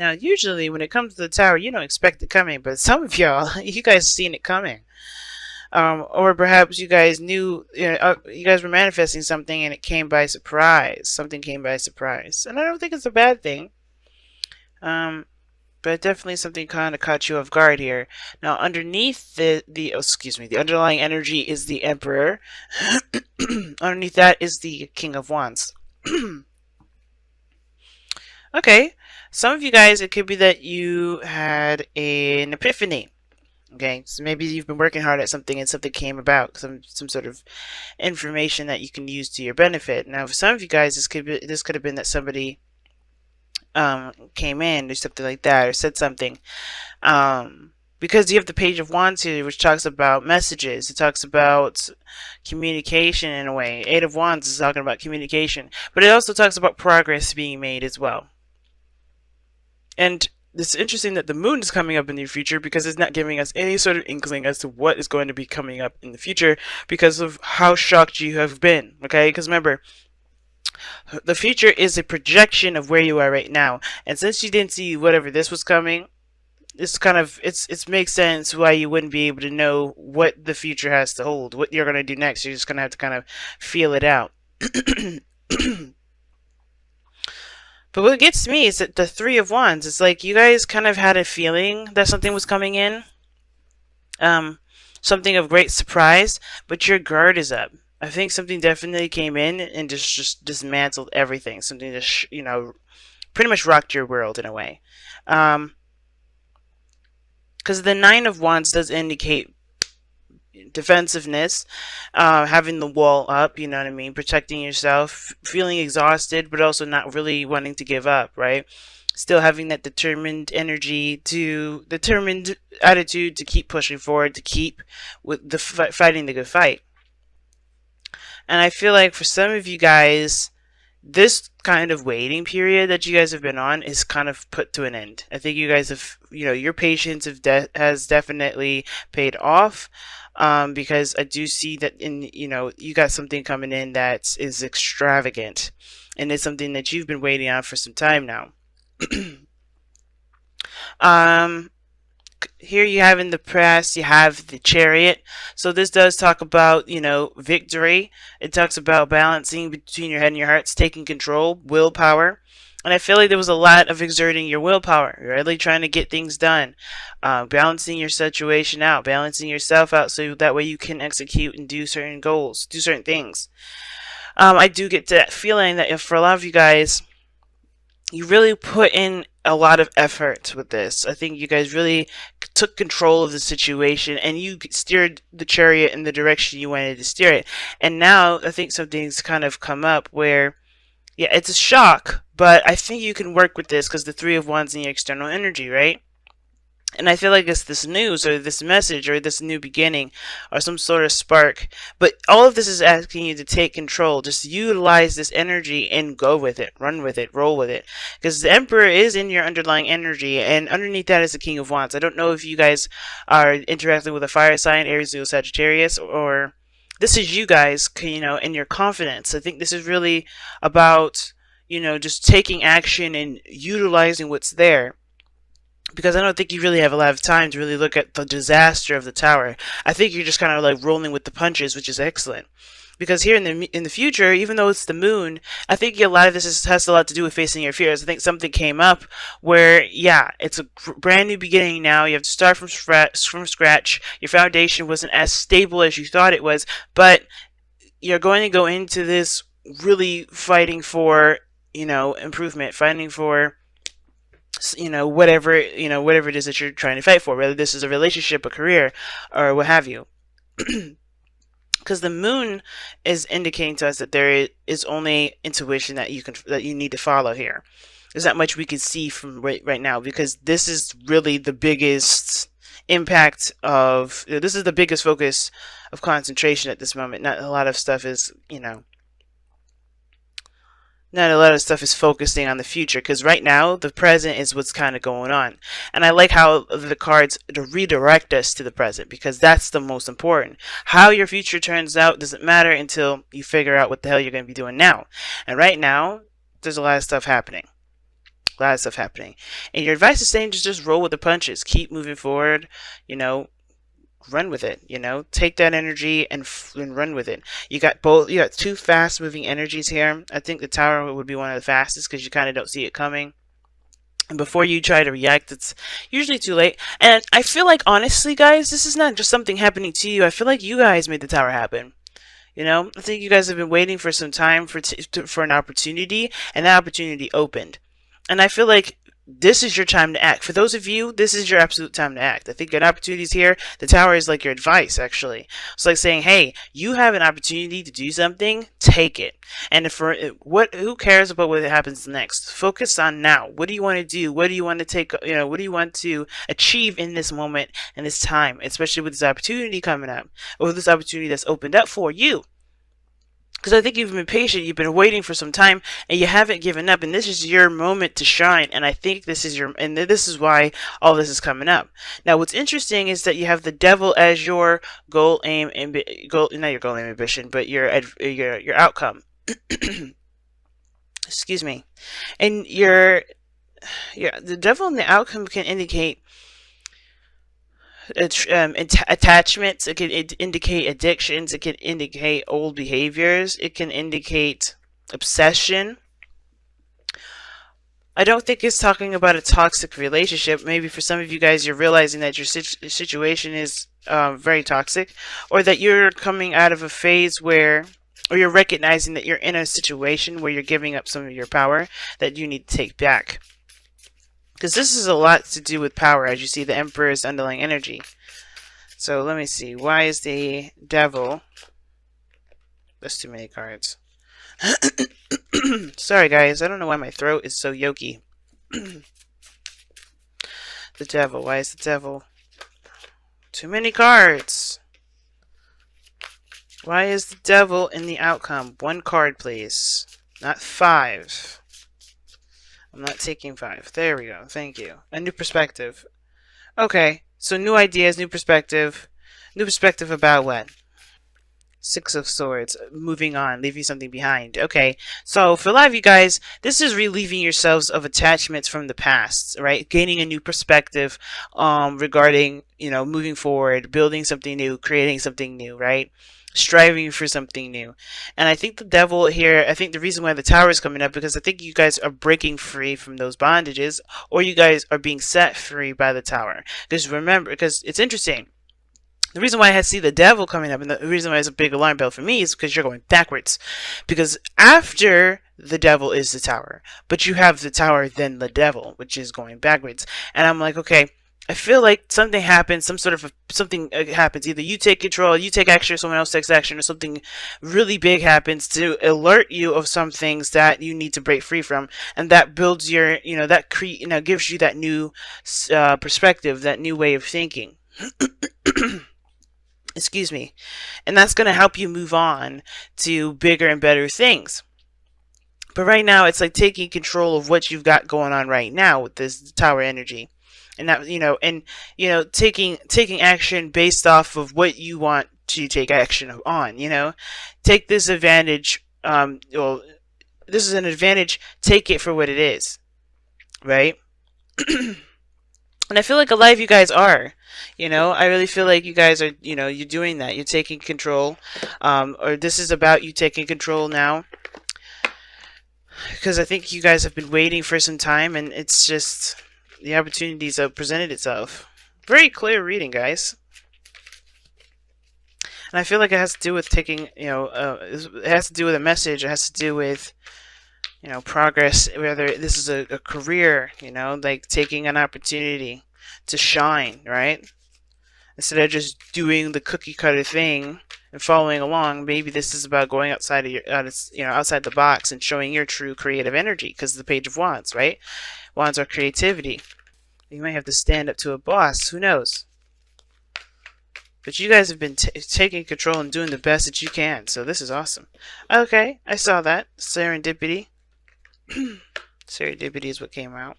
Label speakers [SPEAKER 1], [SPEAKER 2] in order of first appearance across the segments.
[SPEAKER 1] Now, usually when it comes to the tower, you don't expect it coming, but some of y'all, you guys seen it coming. Or perhaps you guys knew, you guys were manifesting something and it came by surprise. Something came by surprise. And I don't think it's a bad thing. But definitely something kind of caught you off guard here. Now, underneath the underlying energy is the Emperor. Underneath that is the King of Wands. Okay, some of you guys, it could be that you had an epiphany. Okay, so maybe you've been working hard at something and something came about, some sort of information that you can use to your benefit. Now, for some of you guys, this could have been that somebody came in or something like that, or said something. Because you have the Page of Wands here, which talks about messages. It talks about communication in a way. Eight of Wands is talking about communication, but it also talks about progress being made as well. And it's interesting that the moon is coming up in the future because it's not giving us any sort of inkling as to what is going to be coming up in the future because of how shocked you have been. Okay, because remember, the future is a projection of where you are right now, and since you didn't see whatever this was coming, it's kind of it makes sense why you wouldn't be able to know what the future has to hold, what you're going to do next. You're just going to have to kind of feel it out. But what gets me is that the Three of Wands, it's like you guys kind of had a feeling that something was coming in, something of great surprise, but your guard is up. I think something definitely came in and just dismantled everything. Something just, pretty much rocked your world in a way. Because the Nine of Wands does indicate defensiveness, having the wall up, you know what I mean, protecting yourself, feeling exhausted, but also not really wanting to give up, right? Still having that determined attitude to keep pushing forward, to keep with the fighting the good fight. And I feel like for some of you guys, this kind of waiting period that you guys have been on is kind of put to an end. I think you guys have, your patience has definitely paid off. Because I do see that you got something coming in that is extravagant, and it's something that you've been waiting on for some time now. Here you have in the press, you have the Chariot. So this does talk about, victory. It talks about balancing between your head and your hearts, taking control, willpower. And I feel like there was a lot of exerting your willpower, really trying to get things done, balancing your situation out, balancing yourself out so that way you can execute and do certain goals, do certain things. I do get that feeling that if for a lot of you guys, you really put in a lot of effort with this. I think you guys really took control of the situation and you steered the Chariot in the direction you wanted to steer it. And now I think something's kind of come up where, yeah, it's a shock, but I think you can work with this because the Three of Wands in your external energy, right? And I feel like it's this news or this message or this new beginning or some sort of spark. But all of this is asking you to take control. Just utilize this energy and go with it. Run with it. Roll with it. Because the Emperor is in your underlying energy. And underneath that is the King of Wands. I don't know if you guys are interacting with a fire sign, Aries, Leo, Sagittarius, or this is you guys, and your confidence. I think this is really about, just taking action and utilizing what's there. Because I don't think you really have a lot of time to really look at the disaster of the tower. I think you're just kind of like rolling with the punches, which is excellent. Because here in the future, even though it's the moon, I think a lot of this has a lot to do with facing your fears. I think something came up where, yeah, it's a brand new beginning now. You have to start from scratch. Your foundation wasn't as stable as you thought it was, but you're going to go into this really fighting for, improvement, fighting for, whatever it is that you're trying to fight for, whether this is a relationship, a career, or what have you. Because the moon is indicating to us that there is only intuition that you need to follow here. There's not much we can see from right now, because this is really the biggest impact of, this is the biggest focus of concentration at this moment. Not a lot of stuff is, not a lot of stuff is focusing on the future, because right now the present is what's kind of going on. And I like how the cards redirect us to the present, because that's the most important. How your future turns out doesn't matter until you figure out what the hell you're going to be doing now. And right now there's a lot of stuff happening. A lot of stuff happening. And your advice is saying just roll with the punches. Keep moving forward. You know, run with it. You know, take that energy and run with it. You got both. You got two fast moving energies here. I think the tower would be one of the fastest because you kind of don't see it coming. And before you try to react, it's usually too late. And I feel like, honestly, guys, this is not just something happening to you. I feel like you guys made the tower happen. You know, I think you guys have been waiting for some time for an opportunity, and that opportunity opened. And I feel like this is your time to act. For those of you, this is your absolute time to act. I think an opportunity is here. The tower is like your advice, actually. It's like saying, hey, you have an opportunity to do something, take it. And for who cares about what happens next? Focus on now. What do you want to do? What do you want to take, what do you want to achieve in this moment and this time, especially with this opportunity coming up, or this opportunity that's opened up for you? Because I think you've been patient, you've been waiting for some time, and you haven't given up, and this is your moment to shine, and I think this is why all this is coming up. Now, what's interesting is that you have the devil as your goal, aim, not your goal, aim, ambition, but your outcome. Excuse me. And the devil and the outcome can indicate attachments. It can indicate addictions. It can indicate old behaviors. It can indicate obsession. I don't think it's talking about a toxic relationship. Maybe for some of you guys, you're realizing that your situation is very toxic, or that you're coming out of a phase where, or you're recognizing that you're in a situation where you're giving up some of your power that you need to take back. Because this is a lot to do with power, as you see the Emperor's underlying energy. So let me see. Why is the devil... That's too many cards. Sorry, guys. I don't know why my throat is so yoky. The devil. Why is the devil... Too many cards. Why is the devil in the outcome? One card, please. Not 5. I'm not taking 5. There we go. Thank you. A new perspective. Okay. So new ideas, new perspective. New perspective about what? 6 of Swords. Moving on. Leaving something behind. Okay. So for a lot of you guys, this is relieving yourselves of attachments from the past, right? Gaining a new perspective regarding, moving forward, building something new, creating something new, right? Striving for something new. And I think the devil here, I think the reason why the tower is coming up, because I think you guys are breaking free from those bondages, or you guys are being set free by the tower. Because remember, because it's interesting, the reason why I see the devil coming up, and the reason why it's a big alarm bell for me, is because you're going backwards. Because after the devil is the tower, but you have the tower, then the devil, which is going backwards. And I'm like, okay, I feel like something happens, something happens. Either you take control, you take action, or someone else takes action, or something really big happens to alert you of some things that you need to break free from, and that builds your, gives you that new perspective, that new way of thinking. Excuse me. And that's going to help you move on to bigger and better things. But right now, it's like taking control of what you've got going on right now with this tower energy. And that, taking action based off of what you want to take action on, take this advantage, well, this is an advantage, take it for what it is, right? And I feel like a lot of you guys are, I really feel like you guys are, you're doing that, you're taking control, or this is about you taking control now, because I think you guys have been waiting for some time, and it's just... the opportunities have presented itself. Very clear reading, guys. And I feel like it has to do with taking, it has to do with a message. It has to do with, progress. Whether this is a career, like taking an opportunity to shine, right? Instead of just doing the cookie cutter thing and following along, maybe this is about going outside of outside the box and showing your true creative energy. Because the Page of Wands, right? Wands are creativity. You might have to stand up to a boss. Who knows? But you guys have been taking control and doing the best that you can. So this is awesome. Okay, I saw that. Serendipity. Serendipity is what came out.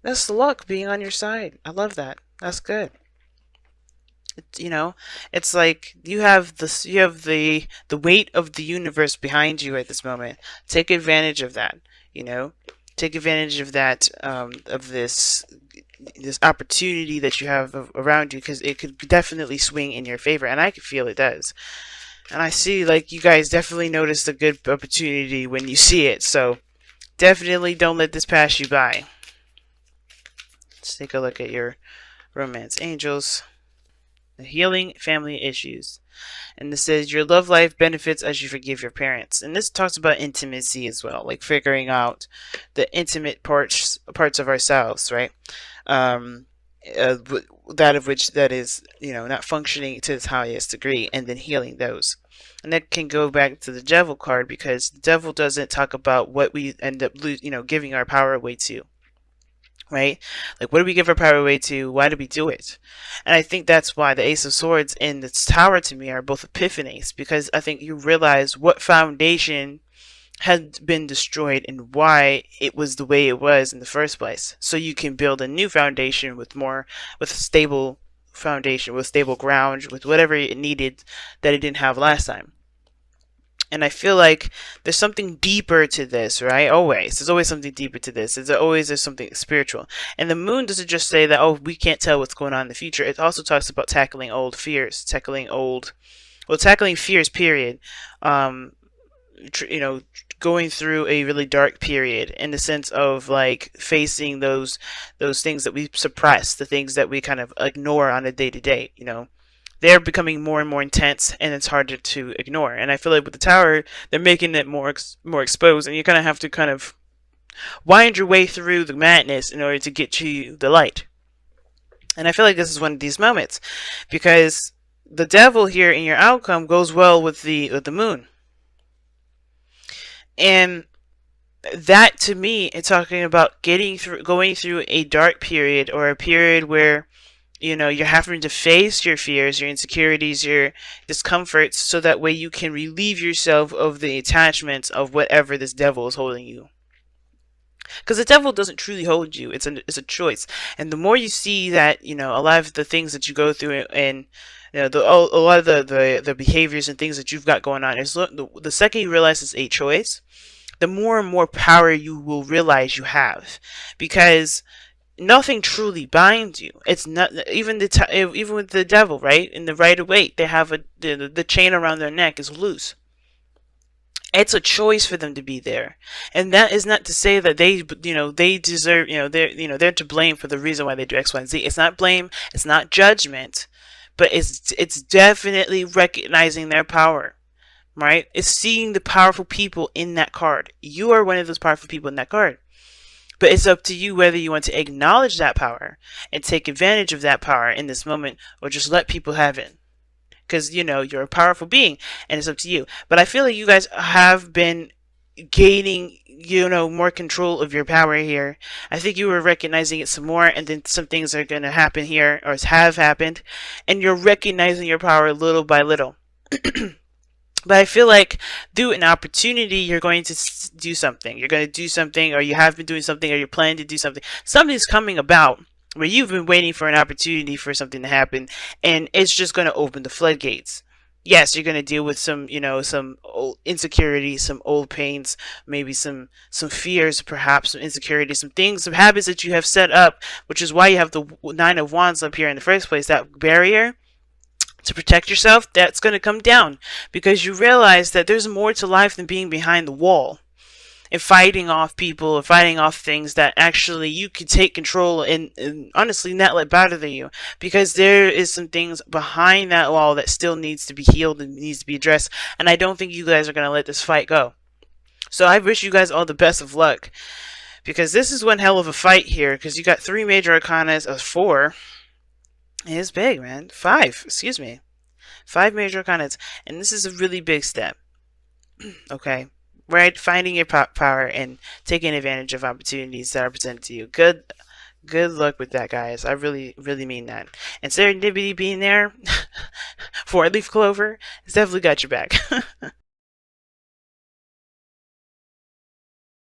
[SPEAKER 1] That's the luck being on your side. I love that. That's good. It's like you have the weight of the universe behind you at this moment. Take advantage of that. Take advantage of that, of this opportunity that you have around you, because it could definitely swing in your favor, and I can feel it does. And I see, like, you guys definitely notice the good opportunity when you see it, so definitely don't let this pass you by. Let's take a look at your romance angels. The healing family issues. And this says your love life benefits as you forgive your parents. And this talks about intimacy as well, like figuring out the intimate parts of ourselves, right? Uh, that of which that is, not functioning to its highest degree, and then healing those. And that can go back to the devil card, because the devil doesn't talk about what we end up giving our power away to. Right? Like, what do we give our power away to? Why do we do it? And I think that's why the Ace of Swords and the Tower to me are both epiphanies, because I think you realize what foundation had been destroyed and why it was the way it was in the first place. So you can build a new foundation with a stable foundation, with stable ground, with whatever it needed that it didn't have last time. And I feel like there's something deeper to this, right? There's always something deeper to this. There's something spiritual. And the moon doesn't just say that, oh, we can't tell what's going on in the future. It also talks about tackling old fears, tackling fears, period. Going through a really dark period, in the sense of like facing those things that we suppress, the things that we kind of ignore on a day-to-day, they're becoming more and more intense, and it's harder to ignore. And I feel like with the Tower, they're making it more exposed, and you kind of have to kind of wind your way through the madness in order to get to the light. And I feel like this is one of these moments, because the devil here in your outcome goes well with the moon. And that, to me, it's talking about going through a dark period, or a period where you're having to face your fears, your insecurities, your discomforts, so that way you can relieve yourself of the attachments of whatever this devil is holding you. Because the devil doesn't truly hold you. It's a choice. And the more you see that, a lot of the things that you go through, and a lot of the behaviors and things that you've got going on, is the second you realize it's a choice, the more and more power you will realize you have. Because nothing truly binds you. It's not even even with the devil, right? In the Rider-Waite, they have the chain around their neck is loose. It's a choice for them to be there, and that is not to say that they deserve, they're to blame for the reason why they do X, Y, and Z. It's not blame. It's not judgment, but it's definitely recognizing their power. Right? It's seeing the powerful people in that card. You are one of those powerful people in that card. But it's up to you whether you want to acknowledge that power and take advantage of that power in this moment, or just let people have it. Because, you're a powerful being, and it's up to you. But I feel like you guys have been gaining, more control of your power here. I think you were recognizing it some more, and then some things are going to happen here, or have happened, and you're recognizing your power little by little. But I feel like through an opportunity, you're going to do something. You're going to do something, or you have been doing something, or you're planning to do something. Something's coming about where you've been waiting for an opportunity for something to happen, and it's just going to open the floodgates. Yes, you're going to deal with some, some old insecurities, some old pains, maybe some fears, perhaps some insecurities, some things, some habits that you have set up, which is why you have the Nine of Wands up here in the first place. That barrier to protect yourself, that's going to come down, because you realize that there's more to life than being behind the wall and fighting off people, or fighting off things that actually you could take control and honestly not let bother you, because there is some things behind that wall that still needs to be healed and needs to be addressed. And I don't think you guys are going to let this fight go. So I wish you guys all the best of luck, because this is one hell of a fight here, because you got 3 major arcanas of 4. It's big, man. 5, excuse me. 5 major arcanas, and this is a really big step. Okay, right? Finding your power and taking advantage of opportunities that are presented to you. Good luck with that, guys. I really mean that. And serendipity being there for a leaf clover, it's definitely got your back.